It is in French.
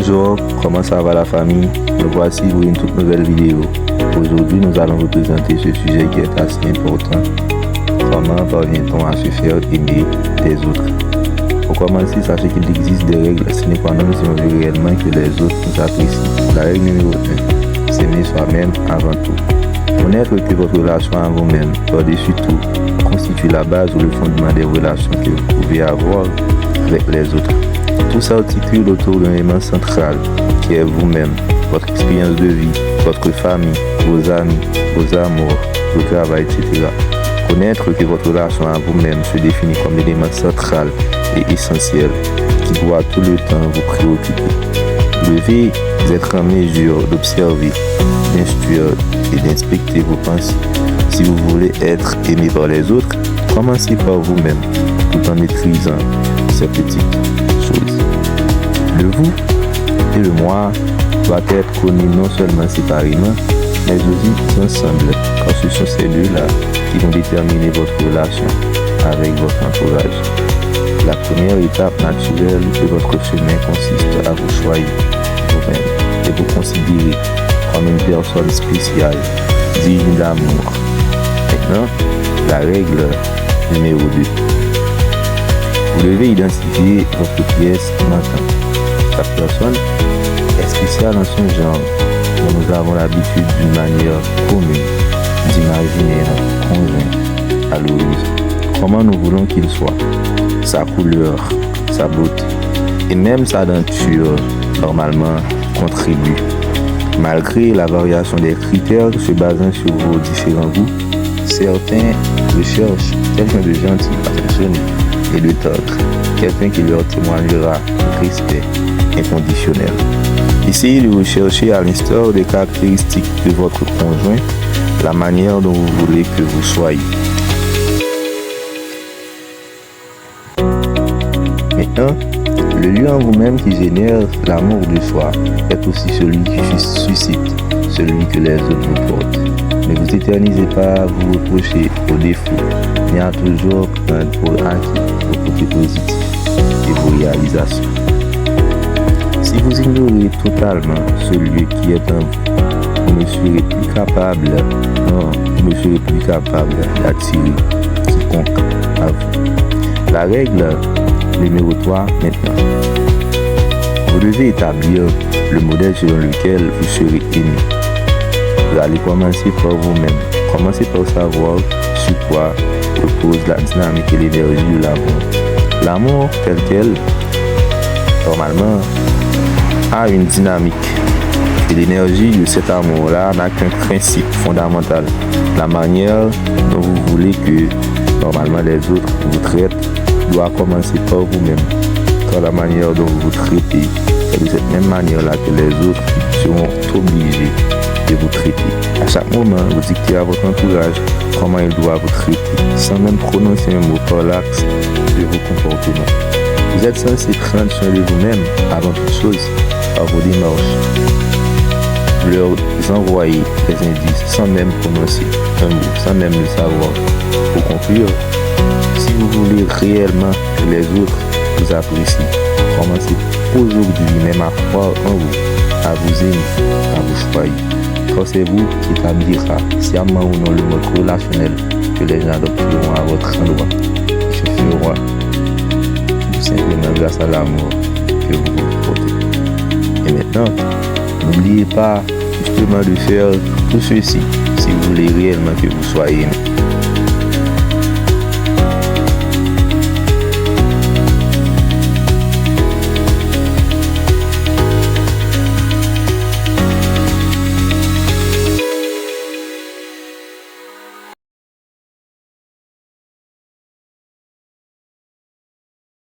Bonjour, comment ça va la famille? Me voici pour une toute nouvelle vidéo. Aujourd'hui, nous allons vous présenter ce sujet qui est assez important. Comment parvient-on à se faire aimer des autres? Pour commencer, sachez qu'il existe des règles sine qua non si on veut réellement que les autres nous apprécient. La règle numéro 1, s'aimer soi-même avant tout. Connaître que votre relation à vous-même, par-dessus tout, constitue la base ou le fondement des relations que vous pouvez avoir avec les autres. Tout s'articule autour d'un élément central qui est vous-même, votre expérience de vie, votre famille, vos amis, vos amours, le travail, etc. Connaître que votre relation à vous-même se définit comme l'élément central et essentiel qui doit tout le temps vous préoccuper. Vous devez être en mesure d'observer, d'instruire et d'inspecter vos pensées. Si vous voulez être aimé par les autres, commencez par vous-même, tout en maîtrisant ces petites choses. Le vous et le moi doivent être connus non seulement séparément, mais aussi ensemble, car ce sont ces deux-là qui vont déterminer votre relation avec votre entourage. La première étape naturelle de votre chemin consiste à vous choisir vous-même et vous considérer comme une personne spéciale, digne d'amour. Maintenant, la règle numéro 2. Vous devez identifier votre pièce manquante. Chaque personne est spéciale en son genre, mais nous avons l'habitude d'une manière commune d'imaginer notre conjoint à l'horizon. Comment nous voulons qu'il soit, sa couleur, sa beauté et même sa denture normalement contribuent. Malgré la variation des critères se basant sur vos différents goûts, certains recherchent quelqu'un de gentil, attentionné et de tendre, quelqu'un qui leur témoignera de respect inconditionnel. Essayez de rechercher à l'instar des caractéristiques de votre conjoint la manière dont vous voulez que vous soyez. Maintenant, le lieu en vous-même qui génère l'amour de soi est aussi celui qui suscite celui que les autres vous portent. Ne vous éternisez pas à vous reprocher aux défauts, mais à toujours prendre pour acquis vos côtés positifs et vos réalisations. Si vous ignorez totalement celui qui est en vous, vous ne serez plus capable, d'attirer quiconque à vous. La règle numéro 3 maintenant. Vous devez établir le modèle selon lequel vous serez aimé. Vous allez commencer par vous-même. Commencez par savoir sur quoi repose la dynamique et l'énergie de l'amour. L'amour tel quel, normalement, a une dynamique. Et l'énergie de cet amour-là n'a qu'un principe fondamental. La manière dont vous voulez que, normalement, les autres vous traitent doit commencer par vous-même. Car la manière dont vous vous traitez, c'est de cette même manière-là que les autres seront obligés de vous traiter. À chaque moment, vous dictez à votre entourage comment il doit vous traiter, sans même prononcer un mot par l'axe de vos comportements. Vous êtes censé prendre soin de vous-même avant toute chose par vos démarches. Vous leur envoyez des indices sans même prononcer un mot, sans même le savoir. Pour conclure, si vous voulez réellement que les autres vous apprécient, commencez aujourd'hui même à croire en vous, à vous aimer, à vous choisir. Car c'est vous qui établira sciemment ou non le mode relationnel que les gens adopteront à votre endroit. Ce fera tout simplement grâce à l'amour que vous vous portez. Et maintenant, n'oubliez pas justement de faire tout ceci si vous voulez réellement que vous soyez aimé.